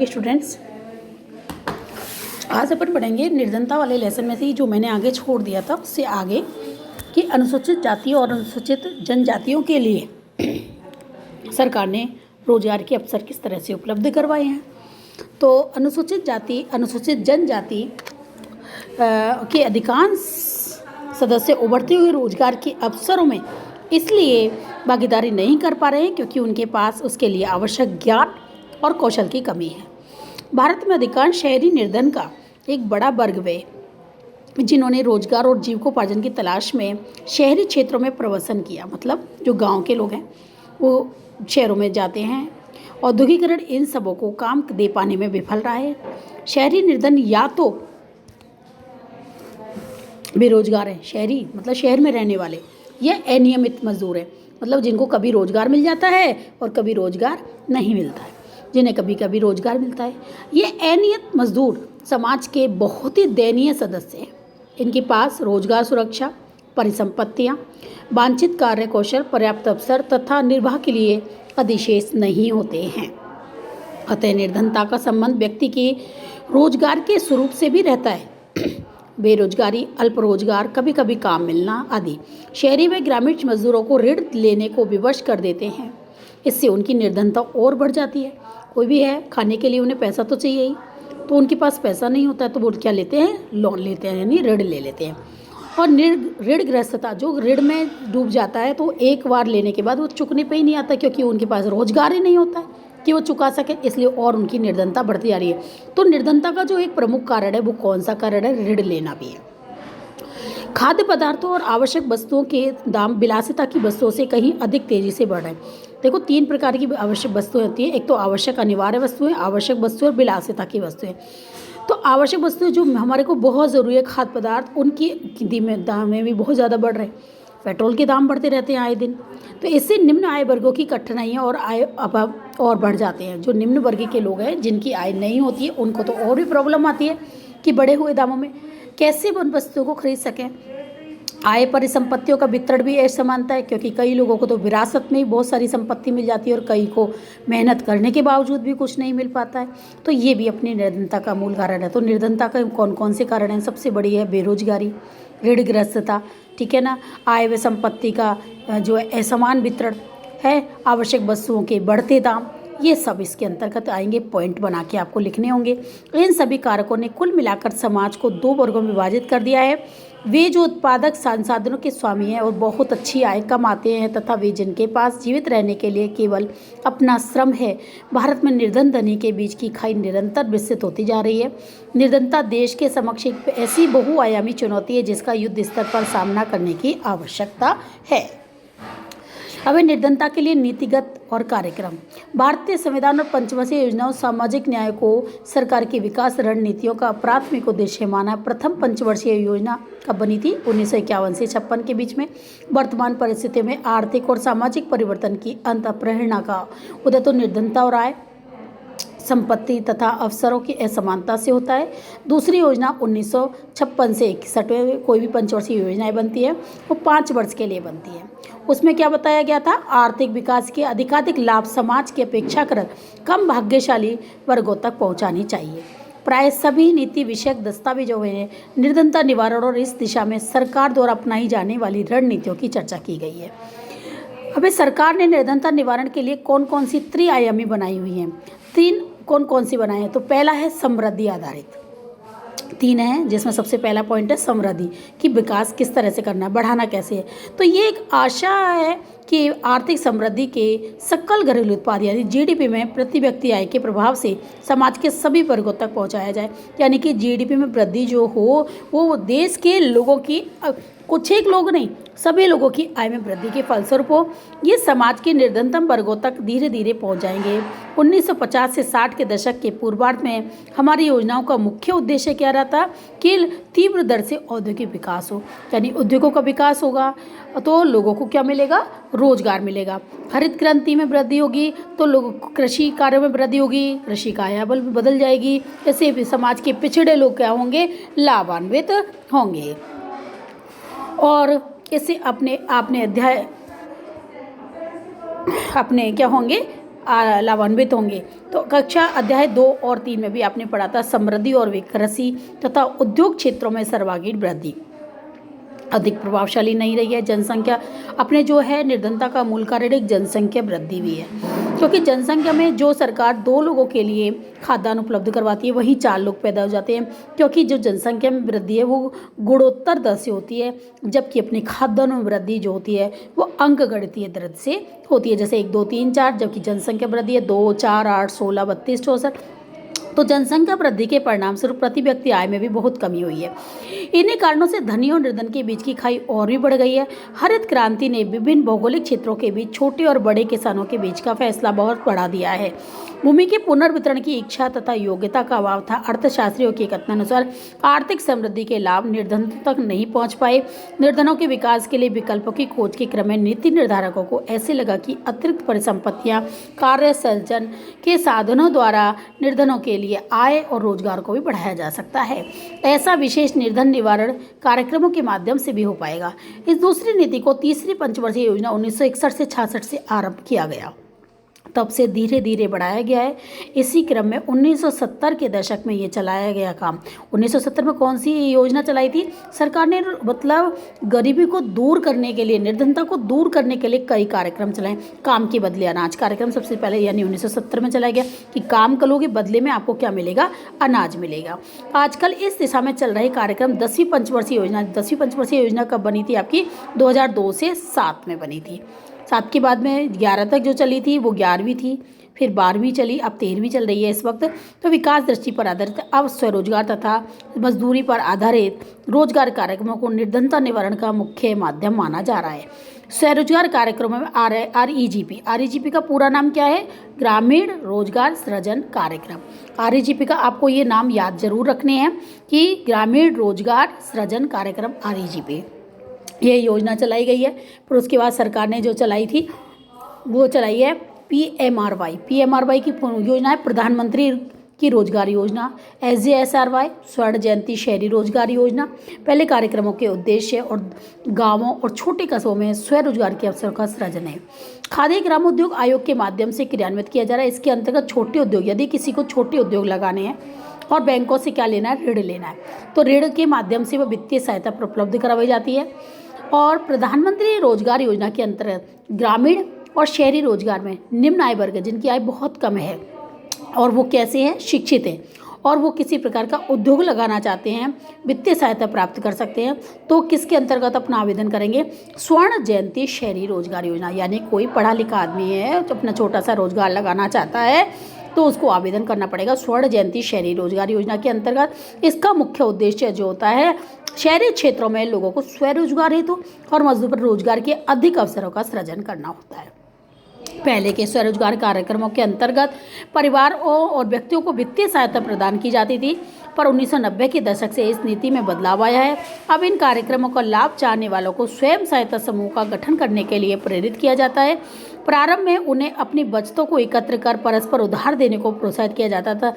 Students, आज अपन पढ़ेंगे निर्धनता वाले लेसन में से ही जो मैंने आगे छोड़ दिया था उससे आगे कि अनुसूचित जातियों और अनुसूचित जनजातियों के लिए सरकार ने रोजगार के अवसर किस तरह से उपलब्ध करवाए हैं। तो अनुसूचित जाति अनुसूचित जनजाति के अधिकांश सदस्य उभरते हुए रोजगार के अवसरों में इसलिए भागीदारी नहीं कर पा रहे हैं क्योंकि उनके पास उसके लिए आवश्यक ज्ञान और कौशल की कमी है। भारत में अधिकांश शहरी निर्धन का एक बड़ा वर्ग वे जिन्होंने रोजगार और जीविकोपार्जन की तलाश में शहरी क्षेत्रों में प्रवासन किया, मतलब जो गांव के लोग हैं वो शहरों में जाते हैं। औद्योगिकरण इन सबों को काम दे पाने में विफल रहा है। शहरी निर्धन या तो बेरोजगार है, शहरी मतलब शहर में रहने वाले, या अनियमित मजदूर है, मतलब जिनको कभी रोजगार मिल जाता है और कभी रोजगार नहीं मिलता है, जिन्हें कभी कभी रोजगार मिलता है। ये अनियमित मजदूर समाज के बहुत ही दयनीय सदस्य हैं। इनके पास रोजगार सुरक्षा, परिसंपत्तियां, वांछित कार्य कौशल, पर्याप्त अवसर तथा निर्वाह के लिए अधिशेष नहीं होते हैं। अतः निर्धनता का संबंध व्यक्ति के रोजगार के स्वरूप से भी रहता है। बेरोजगारी, अल्प रोजगार, कभी कभी काम मिलना आदि शहरी व ग्रामीण मजदूरों को ऋण लेने को विवश कर देते हैं। इससे उनकी निर्धनता और बढ़ जाती है। कोई भी है, खाने के लिए उन्हें पैसा तो चाहिए ही, तो उनके पास पैसा नहीं होता है तो वो क्या लेते हैं, लोन लेते हैं, यानी ऋण ले लेते हैं। और ऋणग्रस्तता, जो ऋण में डूब जाता है तो एक बार लेने के बाद वो चुकने पे ही नहीं आता क्योंकि उनके पास रोजगार ही नहीं होता है कि वो चुका सके, इसलिए और उनकी निर्धनता बढ़ती जा रही है। तो निर्धनता का जो एक प्रमुख कारण है वो कौन सा कारण है? ऋण लेना भी है। खाद्य पदार्थों और आवश्यक वस्तुओं के दाम विलासिता की वस्तुओं से कहीं अधिक तेजी से बढ़ रहे हैं। देखो, 3 प्रकार की आवश्यक वस्तुएं होती है। एक तो आवश्यक अनिवार्य वस्तुएं, आवश्यक वस्तुएं और विलासिता की वस्तुएं। तो आवश्यक वस्तुएं जो हमारे को बहुत ज़रूरी है, खाद्य पदार्थ, उनकी दाम में भी बहुत ज़्यादा बढ़ रहे हैं। पेट्रोल के दाम बढ़ते रहते हैं आए दिन, तो इससे निम्न आय वर्गों की कठिनाइयाँ और आय अभाव और बढ़ जाते हैं। जो निम्न वर्ग के लोग हैं जिनकी आय नहीं होती है उनको तो और भी प्रॉब्लम आती है कि बढ़े हुए दामों में कैसे उन वस्तुओं को खरीद सकें। आय परिसंपत्तियों का वितरण भी असमानता है क्योंकि कई लोगों को तो विरासत में ही बहुत सारी संपत्ति मिल जाती है और कई को मेहनत करने के बावजूद भी कुछ नहीं मिल पाता है। तो ये भी अपनी निर्धनता का मूल कारण है। तो निर्धनता का कौन कौन से कारण हैं? सबसे बड़ी है बेरोजगारी, ऋणग्रस्तता, ठीक है ना, आय व संपत्ति का जो असमान वितरण है, आवश्यक वस्तुओं के बढ़ते दाम, ये सब इसके अंतर्गत आएंगे। पॉइंट बना के आपको लिखने होंगे। इन सभी कारकों ने कुल मिलाकर समाज को 2 वर्गों में विभाजित कर दिया है। वे जो उत्पादक संसाधनों के स्वामी हैं और बहुत अच्छी आय कमाते हैं तथा वे जिनके पास जीवित रहने के लिए केवल अपना श्रम है। भारत में निर्धन धनी के बीच की खाई निरंतर विस्तृत होती जा रही है। निर्धनता देश के समक्ष एक ऐसी बहुआयामी चुनौती है जिसका युद्ध स्तर पर सामना करने की आवश्यकता है। अब निर्धनता के लिए नीतिगत और कार्यक्रम। भारतीय संविधान और पंचवर्षीय योजनाओं सामाजिक न्याय को सरकार की विकास रणनीतियों का प्राथमिक उद्देश्य माना। प्रथम पंचवर्षीय योजना कब बनी थी? 1951 से 56 के बीच में। वर्तमान परिस्थितियों में आर्थिक और सामाजिक परिवर्तन की अंतःप्रेरणा का उदय तो निर्धनता और आय, संपत्ति तथा अवसरों की असमानता से होता है। दूसरी योजना 1956 से 61 में कोई भी पंचवर्षीय योजनाएं बनती है वो 5 वर्ष के लिए बनती है। उसमें क्या बताया गया था? आर्थिक विकास के अधिकाधिक लाभ समाज की अपेक्षाकृत कम भाग्यशाली वर्गों तक पहुंचानी चाहिए। प्राय सभी नीति विषयक दस्तावेजों में निर्धनता निवारण और इस दिशा में सरकार द्वारा अपनाई जाने वाली रणनीतियों की चर्चा की गई है। अभी सरकार ने निर्धनता निवारण के लिए कौन कौन सी त्रिआयामी बनाई हुई हैं? 3 कौन कौन सी बनाए हैं? तो पहला है समृद्धि आधारित, 3 है जिसमें सबसे पहला पॉइंट है समृद्धि, कि विकास किस तरह से करना है, बढ़ाना कैसे है। तो ये एक आशा है कि आर्थिक समृद्धि के सकल घरेलू उत्पाद यानी जीडीपी में प्रति व्यक्ति आय के प्रभाव से समाज के सभी वर्गों तक पहुंचाया जाए। यानी कि जीडीपी में वृद्धि जो हो वो देश के लोगों की, कुछ एक लोग नहीं, सभी लोगों की आय में वृद्धि के फलस्वरूप हो। ये समाज के निर्धनतम वर्गों तक धीरे धीरे पहुंच जाएंगे। 1950 से 60 के दशक के पूर्वार्ध में हमारी योजनाओं का मुख्य उद्देश्य क्या रहता कि तीव्र दर से औद्योगिक विकास हो, यानी उद्योगों का विकास होगा तो लोगों को क्या मिलेगा? रोजगार मिलेगा। हरित क्रांति में वृद्धि होगी तो लोगों को कृषि कार्यों में वृद्धि होगी, कृषि का आय बल बदल जाएगी। इससे भी समाज के पिछड़े लोग क्या होंगे? लाभान्वित होंगे। और इससे अपने क्या होंगे? लाभान्वित होंगे। तो कक्षा अध्याय 2 और 3 में भी आपने पढ़ा था समृद्धि और विकृति तथा उद्योग क्षेत्रों में सर्वांगीण वृद्धि अधिक प्रभावशाली नहीं रही है। जनसंख्या अपने जो है निर्धनता का मूल कारण एक जनसंख्या वृद्धि भी है, क्योंकि जनसंख्या में जो सरकार 2 लोगों के लिए खाद्यान्न उपलब्ध करवाती है वहीं 4 लोग पैदा हो जाते हैं, क्योंकि जो जनसंख्या में वृद्धि है वो गुणोत्तर दर से होती है, जबकि अपनी खाद्यान्न में वृद्धि जो होती है वो अंकगणितीय दर से होती है, जैसे 1 2 3 4। जबकि जनसंख्या वृद्धि है 2 4 8 16 32 64। तो जनसंख्या वृद्धि के परिणाम स्वरूप प्रति व्यक्ति आय में भी बहुत कमी हुई है। इन्हीं कारणों से धनी और निर्धन के बीच की खाई और भी बढ़ गई है। हरित क्रांति ने विभिन्न भौगोलिक क्षेत्रों के बीच छोटे और बड़े किसानों के बीच का फैसला बहुत बढ़ा दिया है। भूमि के पुनर्वितरण की इच्छा तथा योग्यता का अभाव था। अर्थशास्त्रियों के कथनानुसार आर्थिक समृद्धि के लाभ निर्धन तक नहीं पहुंच पाए। निर्धनों के विकास के लिए विकल्पों की खोज के क्रम में नीति निर्धारकों को ऐसे लगा कि अतिरिक्त परिसंपत्तियां कार्य सर्जन के साधनों द्वारा निर्धनों के लिए आय और रोजगार को भी बढ़ाया जा सकता है। ऐसा विशेष निर्धन निवारण कार्यक्रमों के माध्यम से भी हो पाएगा। इस दूसरी नीति को तीसरी पंचवर्षीय योजना 1961 से 66 से आरंभ किया गया, तब से धीरे धीरे बढ़ाया गया है। इसी क्रम में 1970 के दशक में ये चलाया गया काम। 1970 में कौन सी योजना चलाई थी सरकार ने? मतलब गरीबी को दूर करने के लिए, निर्धनता को दूर करने के लिए कई कार्यक्रम चलाए। काम के बदले अनाज कार्यक्रम सबसे पहले यानी 1970 में चलाया गया कि काम करोगे बदले में आपको क्या मिलेगा? अनाज मिलेगा। आजकल इस दिशा में चल रहे कार्यक्रम 10वीं पंचवर्षीय योजना। 10वीं पंचवर्षीय योजना कब बनी थी आपकी? 2002 से 7 में बनी थी। 7 के बाद में 11 तक जो चली थी वो 11वीं थी, फिर 12वीं चली, अब 13वीं चल रही है इस वक्त। तो विकास दृष्टि पर आधारित अब स्वरोजगार तथा मजदूरी पर आधारित रोजगार कार्यक्रमों को निर्धनता निवारण का मुख्य माध्यम माना जा रहा है। स्वरोजगार कार्यक्रमों में REGP का पूरा नाम क्या है? ग्रामीण रोजगार सृजन कार्यक्रम। REGP का आपको ये नाम याद जरूर रखने हैं कि ग्रामीण रोजगार सृजन कार्यक्रम REGP ये योजना चलाई गई है। फिर उसके बाद सरकार ने जो चलाई थी वो चलाई है PMRY की योजना है प्रधानमंत्री की रोजगार योजना। SJSRY स्वर्ण जयंती शहरी रोजगार योजना। पहले कार्यक्रमों के उद्देश्य और गांवों और छोटे कस्बों में स्वरोजगार के अवसरों का सृजन है। खादी ग्राम उद्योग आयोग के माध्यम से क्रियान्वित किया जा रहा है। इसके अंतर्गत छोटे उद्योग, यदि किसी को छोटे उद्योग लगाने हैं और बैंकों से क्या लेना है? ऋण लेना है, तो ऋण के माध्यम से वह वित्तीय सहायता उपलब्ध करवाई जाती है। और प्रधानमंत्री रोजगार योजना के अंतर्गत ग्रामीण और शहरी रोजगार में निम्न आय वर्ग जिनकी आय बहुत कम है और वो कैसे हैं? शिक्षित हैं और वो किसी प्रकार का उद्योग लगाना चाहते हैं, वित्तीय सहायता प्राप्त कर सकते हैं, तो किसके अंतर्गत अपना आवेदन करेंगे? स्वर्ण जयंती शहरी रोजगार योजना। यानी कोई पढ़ा लिखा आदमी है जो अपना छोटा सा रोजगार लगाना चाहता है तो उसको आवेदन करना पड़ेगा स्वर्ण जयंती शहरी रोजगार योजना के अंतर्गत। इसका मुख्य उद्देश्य जो होता है शहरी क्षेत्रों में लोगों को स्वरोजगार हेतु और मजदूर रोजगार के अधिक अवसरों का सृजन करना होता है। पहले के स्वरोजगार कार्यक्रमों के अंतर्गत परिवारों और व्यक्तियों को वित्तीय सहायता प्रदान की जाती थी, पर 1990 के दशक से इस नीति में बदलाव आया है। अब इन कार्यक्रमों का लाभ चाहने वालों को स्वयं सहायता समूह का गठन करने के लिए प्रेरित किया जाता है। प्रारंभ में उन्हें अपनी बचतों को एकत्र कर परस्पर उधार देने को प्रोत्साहित किया जाता था।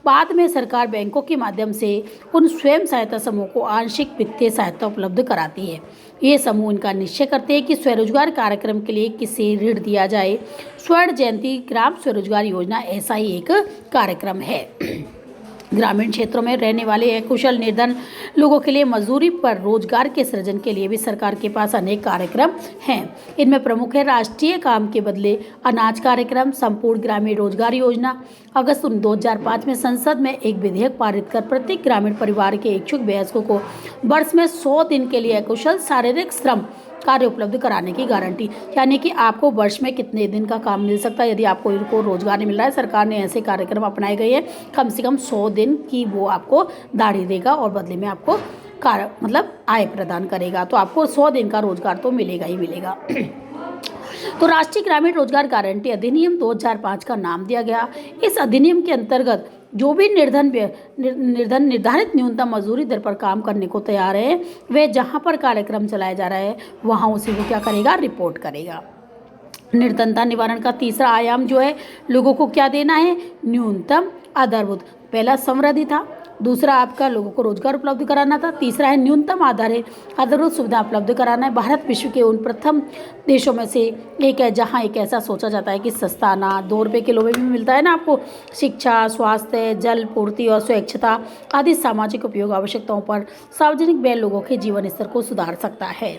बाद में सरकार बैंकों के माध्यम से उन स्वयं सहायता समूह को आंशिक वित्तीय सहायता उपलब्ध कराती है। ये समूह इनका निश्चय करते हैं कि स्वरोजगार कार्यक्रम के लिए किसे ऋण दिया जाए। स्वर्ण जयंती ग्राम स्वरोजगार योजना ऐसा ही एक कार्यक्रम है। ग्रामीण क्षेत्रों में रहने वाले अकुशल निर्धन लोगों के लिए मजदूरी पर रोजगार के सृजन के लिए भी सरकार के पास अनेक कार्यक्रम हैं। इनमें प्रमुख है राष्ट्रीय काम के बदले अनाज कार्यक्रम, संपूर्ण ग्रामीण रोजगार योजना। अगस्त 2005 में संसद में एक विधेयक पारित कर प्रत्येक ग्रामीण परिवार के इच्छुक वयस्कों को वर्ष में 100 दिन के लिए अकुशल शारीरिक श्रम कार्य उपलब्ध कराने की गारंटी। यानी कि आपको वर्ष में कितने दिन का काम मिल सकता है यदि आपको इनको रोजगार नहीं मिल रहा है। सरकार ने ऐसे कार्यक्रम अपनाए गए हैं, कम से कम 100 दिन की वो आपको दाढ़ी देगा और बदले में आपको मतलब आय प्रदान करेगा, तो आपको 100 दिन का रोजगार तो मिलेगा ही मिलेगा। तो राष्ट्रीय ग्रामीण रोजगार गारंटी अधिनियम 2005 का नाम दिया गया। इस अधिनियम के अंतर्गत जो भी निर्धन निर्धारित न्यूनतम मजदूरी दर पर काम करने को तैयार है, वे जहां पर कार्यक्रम चलाया जा रहा है वहां उसी को क्या करेगा? रिपोर्ट करेगा। निर्धनता निवारण का तीसरा आयाम जो है लोगों को क्या देना है? न्यूनतम आधारभूत। पहला समृद्धि था, दूसरा आपका लोगों को रोजगार उपलब्ध कराना था। तीसरा है न्यूनतम आधारभूत सुविधा उपलब्ध कराना है। भारत विश्व के उन प्रथम देशों में से एक है जहां एक ऐसा सोचा जाता है कि सस्ता अनाज 2 रुपये किलो में भी मिलता है ना आपको। शिक्षा, स्वास्थ्य, जल पूर्ति और स्वच्छता आदि सामाजिक उपयोग आवश्यकताओं पर सार्वजनिक व्यय लोगों के जीवन स्तर को सुधार सकता है।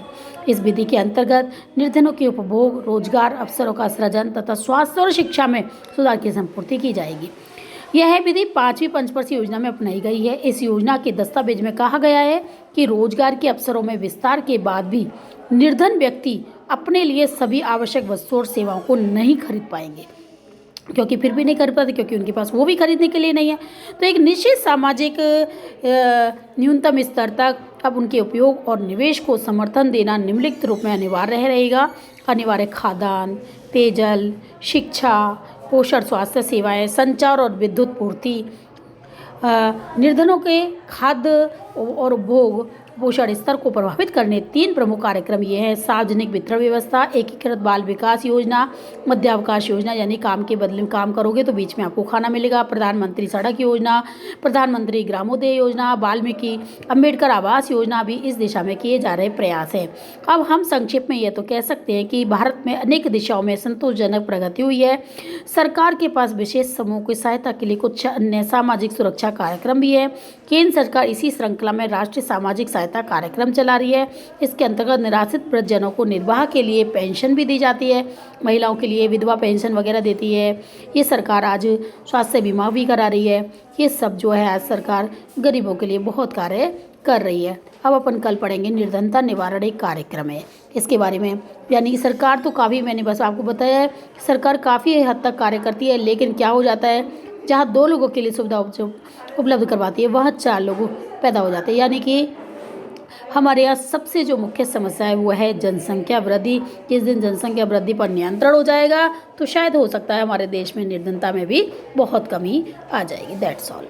इस विधि के अंतर्गत निर्धनों के उपभोग, रोजगार अवसरों का सृजन तथा स्वास्थ्य और शिक्षा में सुधार की संपूर्ति की जाएगी। यह विधि 5वीं पंचवर्षीय योजना में अपनाई गई है। इस योजना के दस्तावेज में कहा गया है कि रोजगार के अवसरों में विस्तार के बाद भी निर्धन व्यक्ति अपने लिए सभी आवश्यक वस्तुओं और सेवाओं को नहीं खरीद पाएंगे, क्योंकि फिर भी नहीं कर पाते, क्योंकि उनके पास वो भी खरीदने के लिए नहीं है। तो एक निश्चित सामाजिक न्यूनतम स्तर तक अब उनके उपयोग और निवेश को समर्थन देना निम्नलिखित रूप में अनिवार्य रहेगा। अनिवार्य खाद्यान्न, पेयजल, शिक्षा, पोषण, स्वास्थ्य सेवाएं, संचार और विद्युत पूर्ति। निर्धनों के खाद्य और उपभोग पोषण स्तर को प्रभावित करने 3 प्रमुख कार्यक्रम ये हैं: सार्वजनिक वितरण व्यवस्था, एकीकृत बाल विकास योजना, मध्यावकाश योजना यानी काम के बदले में काम करोगे तो बीच में आपको खाना मिलेगा, प्रधानमंत्री सड़क योजना, प्रधानमंत्री ग्रामोदय योजना, वाल्मीकि अम्बेडकर आवास योजना भी इस दिशा में किए जा रहे प्रयास हैं। अब हम संक्षेप में ये तो कह सकते हैं कि भारत में अनेक दिशाओं में संतोषजनक प्रगति हुई है। सरकार के पास विशेष समूह की सहायता के लिए कुछ अन्य सामाजिक सुरक्षा कार्यक्रम भी है। केंद्र सरकार इसी श्रृंखला में राष्ट्रीय सामाजिक सहायता कार्यक्रम चला रही है। इसके अंतर्गत निराश्रित वृद्धजनों को निर्वाह के लिए पेंशन भी दी जाती है। महिलाओं के लिए विधवा पेंशन वगैरह देती है। ये सरकार आज स्वास्थ्य बीमा भी करा रही है। ये सब जो है आज सरकार गरीबों के लिए बहुत कार्य कर रही है। अब अपन कल पढ़ेंगे निर्धनता निवारण एक कार्यक्रम है, इसके बारे में। यानी कि सरकार तो काफ़ी, मैंने बस आपको बताया है, सरकार काफ़ी हद तक कार्य करती है, लेकिन क्या हो जाता है, जहाँ 2 लोगों के लिए सुविधा उपलब्ध करवाती है वहाँ 4 लोग पैदा हो जाते हैं। यानी कि हमारे यहाँ सबसे जो मुख्य समस्या है वो है जनसंख्या वृद्धि। जिस दिन जनसंख्या वृद्धि पर नियंत्रण हो जाएगा तो शायद हो सकता है हमारे देश में निर्धनता में भी बहुत कमी आ जाएगी। That's all.